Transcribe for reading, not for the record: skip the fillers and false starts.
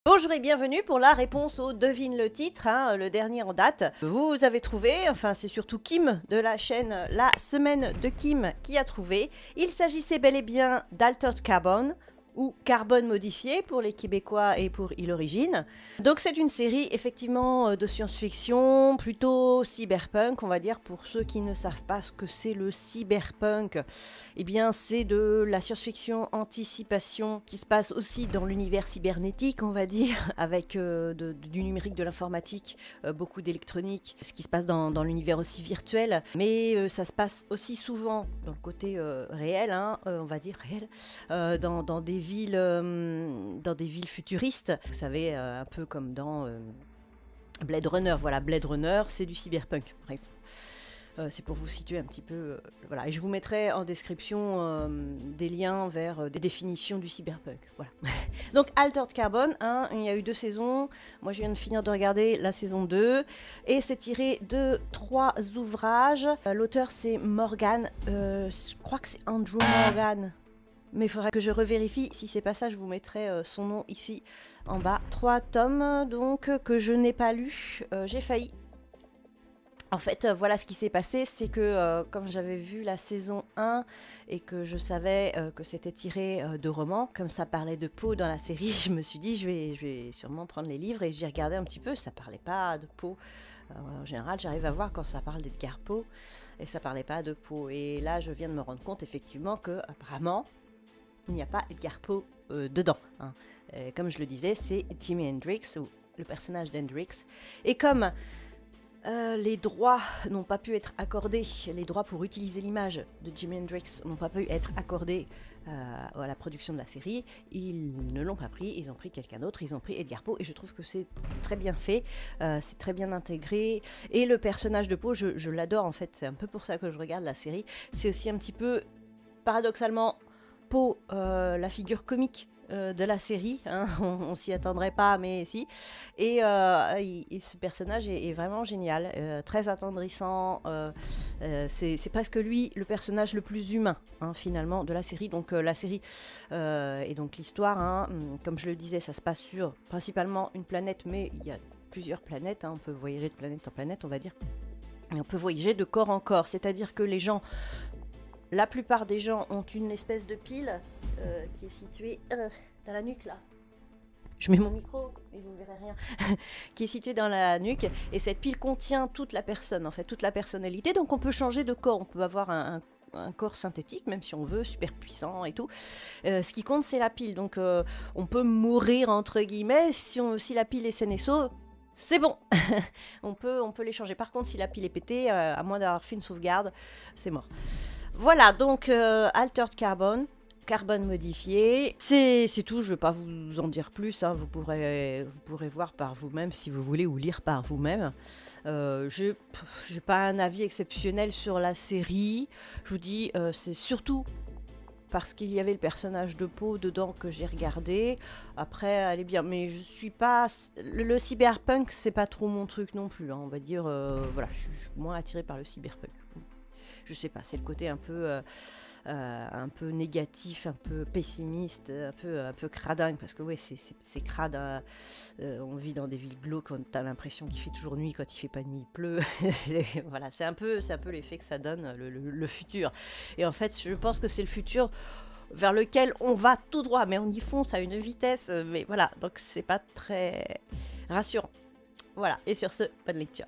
Bonjour et bienvenue pour la réponse au Devine le titre, le dernier en date. Vous avez trouvé, enfin c'est surtout Kim de la chaîne La Semaine de Kim qui a trouvé. Il s'agissait bel et bien d'Altered Carbon, ou Carbone modifié pour les Québécois et pour Il Origine. Donc c'est une série effectivement de science-fiction, plutôt cyberpunk, on va dire, pour ceux qui ne savent pas ce que c'est le cyberpunk. Eh bien c'est de la science-fiction anticipation qui se passe aussi dans l'univers cybernétique, on va dire, avec du numérique, de l'informatique, beaucoup d'électronique, ce qui se passe dans l'univers aussi virtuel, mais ça se passe aussi souvent dans le côté réel, on va dire réel, dans des villes futuristes, vous savez, un peu comme dans Blade Runner. Voilà, Blade Runner, c'est du cyberpunk, par exemple. C'est pour vous situer un petit peu, voilà. Et je vous mettrai en description des liens vers des définitions du cyberpunk. Voilà. Donc Altered Carbon, il y a eu 2 saisons. Moi, je viens de finir de regarder la saison 2. Et c'est tiré de 3 ouvrages. L'auteur, c'est Morgan. Je crois que c'est Andrew Morgan. Mais il faudrait que je revérifie. Si c'est pas ça, je vous mettrai son nom ici en bas. 3 tomes, donc, que je n'ai pas lus. J'ai failli. En fait, voilà ce qui s'est passé, c'est que comme j'avais vu la saison 1 et que je savais que c'était tiré de romans, comme ça parlait de peau dans la série, je me suis dit je vais sûrement prendre les livres, et j'ai regardé un petit peu, ça parlait pas de peau. En général, j'arrive à voir quand ça parle d'Edgar Poe et ça parlait pas de peau. Et là, je viens de me rendre compte effectivement que apparemment, il n'y a pas Edgar Poe dedans. Comme je le disais, c'est Jimi Hendrix, ou le personnage d'Hendrix. Et comme les droits n'ont pas pu être accordés, les droits pour utiliser l'image de Jimi Hendrix n'ont pas pu être accordés à la production de la série, ils ne l'ont pas pris, ils ont pris quelqu'un d'autre, ils ont pris Edgar Poe, et je trouve que c'est très bien fait, c'est très bien intégré, et le personnage de Poe, je l'adore en fait, c'est un peu pour ça que je regarde la série, c'est aussi un petit peu, paradoxalement, Poe, la figure comique de la série, on s'y attendrait pas, mais si. Et ce personnage est vraiment génial, très attendrissant. C'est presque lui le personnage le plus humain, finalement, de la série. Donc la série et donc l'histoire, comme je le disais, ça se passe sur principalement une planète, mais il y a plusieurs planètes. On peut voyager de planète en planète, on va dire. Et on peut voyager de corps en corps, c'est-à-dire que les gens, la plupart des gens ont une espèce de pile qui est située dans la nuque là. Je mets mon micro et vous verrez rien. Qui est située dans la nuque, et cette pile contient toute la personne, en fait, toute la personnalité. Donc on peut changer de corps, on peut avoir un corps synthétique, même si on veut, super puissant et tout. Ce qui compte, c'est la pile. Donc on peut mourir entre guillemets si la pile est saine et sauve. C'est bon, on peut les changer. Par contre, si la pile est pétée, à moins d'avoir fait une sauvegarde, c'est mort. Voilà, donc Altered Carbon, carbone modifié, c'est tout, je ne vais pas vous en dire plus, vous pourrez voir par vous-même si vous voulez, ou lire par vous-même. J'ai pas un avis exceptionnel sur la série, je vous dis, c'est surtout parce qu'il y avait le personnage de Poe dedans que j'ai regardé. Après, elle est bien, mais je suis pas... Le cyberpunk, c'est pas trop mon truc non plus, on va dire, voilà, je suis moins attirée par le cyberpunk. Je sais pas, c'est le côté un peu négatif, un peu pessimiste, un peu cradingue, parce que ouais, c'est crade. On vit dans des villes glauques, on a l'impression qu'il fait toujours nuit, quand il fait pas nuit, il pleut. Voilà, c'est un peu l'effet que ça donne, le futur. Et en fait, je pense que c'est le futur vers lequel on va tout droit, mais on y fonce à une vitesse, mais voilà, donc c'est pas très rassurant. Voilà, et sur ce, bonne lecture.